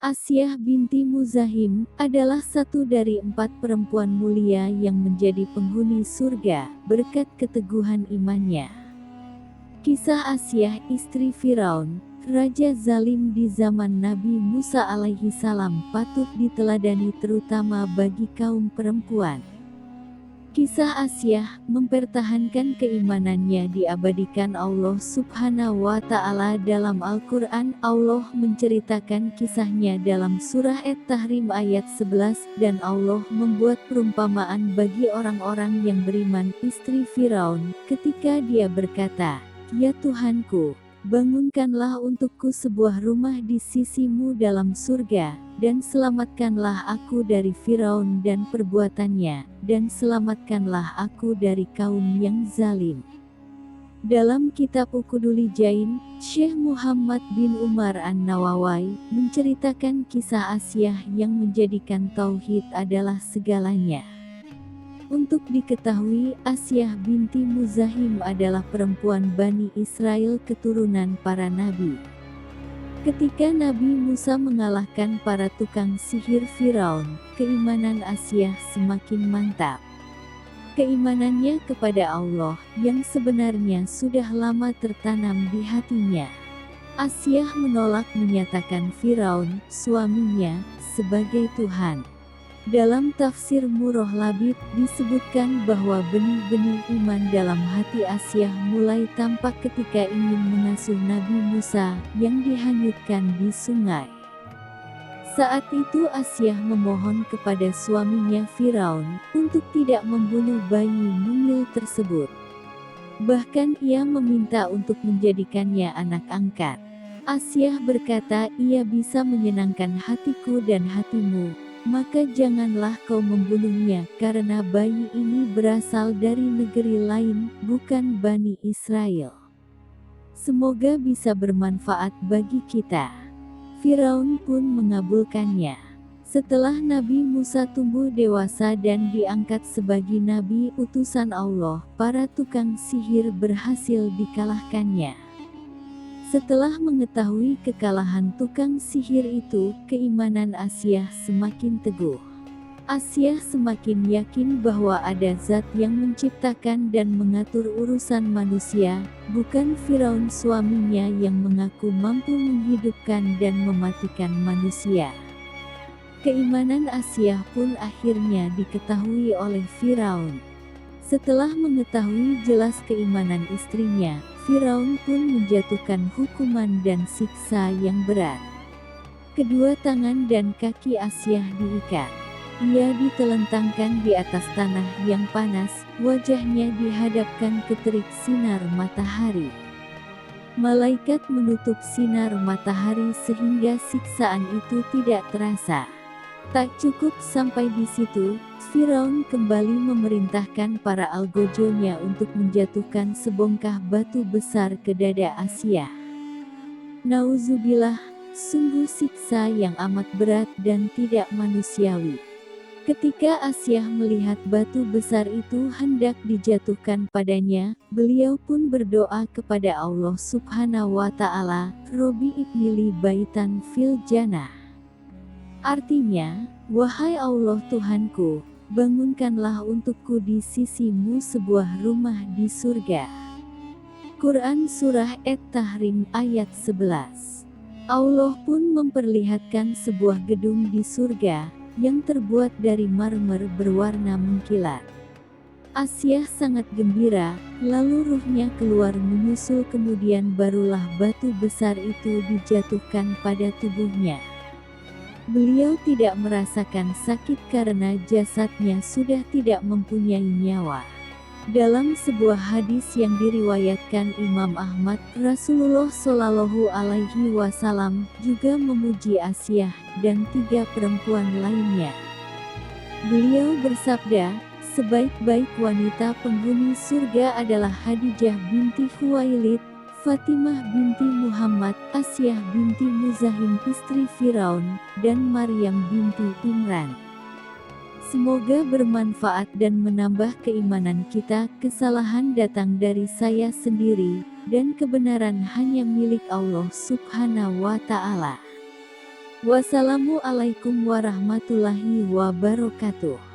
Asyah binti Muzahim adalah satu dari 4 perempuan mulia yang menjadi penghuni surga berkat keteguhan imannya. Kisah Asyah istri Firaun, raja zalim di zaman Nabi Musa alaihi salam patut diteladani terutama bagi kaum perempuan. Kisah Asyah mempertahankan keimanannya diabadikan Allah Subhanahu wa Ta'ala dalam Al-Quran. Allah menceritakan kisahnya dalam surah At-Tahrim ayat 11, dan Allah membuat perumpamaan bagi orang-orang yang beriman. Istri Firaun, ketika dia berkata, "Ya Tuhanku, bangunkanlah untukku sebuah rumah di sisimu dalam surga, dan selamatkanlah aku dari Firaun dan perbuatannya, dan selamatkanlah aku dari kaum yang zalim." Dalam kitab Ukudul Jain, Syekh Muhammad bin Umar An-Nawawi menceritakan kisah Asyah yang menjadikan tauhid adalah segalanya. Untuk diketahui, Asyah binti Muzahim adalah perempuan Bani Israel keturunan para nabi. Ketika Nabi Musa mengalahkan para tukang sihir Firaun, keimanan Asyah semakin mantap. Keimanannya kepada Allah, yang sebenarnya sudah lama tertanam di hatinya. Asyah menolak menyatakan Firaun, suaminya, sebagai Tuhan. Dalam tafsir Murrah Labib disebutkan bahwa benih-benih iman dalam hati Asyah mulai tampak ketika ingin mengasuh Nabi Musa yang dihanyutkan di sungai. Saat itu Asyah memohon kepada suaminya Firaun untuk tidak membunuh bayi mungil tersebut. Bahkan ia meminta untuk menjadikannya anak angkat. Asyah berkata, "Ia bisa menyenangkan hatiku dan hatimu, maka janganlah kau membunuhnya, karena bayi ini berasal dari negeri lain, bukan Bani Israel. Semoga bisa bermanfaat bagi kita." Firaun pun mengabulkannya. Setelah Nabi Musa tumbuh dewasa dan diangkat sebagai nabi utusan Allah, para tukang sihir berhasil dikalahkannya. Setelah mengetahui kekalahan tukang sihir itu, keimanan Asyah semakin teguh. Asyah semakin yakin bahwa ada zat yang menciptakan dan mengatur urusan manusia, bukan Firaun suaminya yang mengaku mampu menghidupkan dan mematikan manusia. Keimanan Asyah pun akhirnya diketahui oleh Firaun. Setelah mengetahui jelas keimanan istrinya, Firaun pun menjatuhkan hukuman dan siksa yang berat. Kedua tangan dan kaki Asyah diikat. Ia ditelentangkan di atas tanah yang panas, wajahnya dihadapkan ke terik sinar matahari. Malaikat menutup sinar matahari sehingga siksaan itu tidak terasa. Tak cukup sampai di situ, Firaun kembali memerintahkan para algojonya untuk menjatuhkan sebongkah batu besar ke dada Asyah. Nauzubillah, sungguh siksa yang amat berat dan tidak manusiawi. Ketika Asyah melihat batu besar itu hendak dijatuhkan padanya, beliau pun berdoa kepada Allah Subhanahu wa Ta'ala, "Robbi ibnili baitan fil jannah." Artinya, "Wahai Allah Tuhanku, bangunkanlah untukku di sisimu sebuah rumah di surga." Quran Surah At-Tahrim ayat 11. Allah pun memperlihatkan sebuah gedung di surga, yang terbuat dari marmer berwarna mengkilat. Asyah sangat gembira, lalu ruhnya keluar menyusul, kemudian barulah batu besar itu dijatuhkan pada tubuhnya. Beliau tidak merasakan sakit karena jasadnya sudah tidak mempunyai nyawa. Dalam sebuah hadis yang diriwayatkan Imam Ahmad, Rasulullah Shallallahu Alaihi Wasallam juga memuji Asyah dan 3 perempuan lainnya. Beliau bersabda, "Sebaik-baik wanita penghuni surga adalah Khadijah binti Khuwailid, Fatimah binti Muhammad, Asyah binti Muzahim istri Firaun, dan Maryam binti Imran." Semoga bermanfaat dan menambah keimanan kita. Kesalahan datang dari saya sendiri, dan kebenaran hanya milik Allah Subhanahu wa Ta'ala. Wassalamualaikum warahmatullahi wabarakatuh.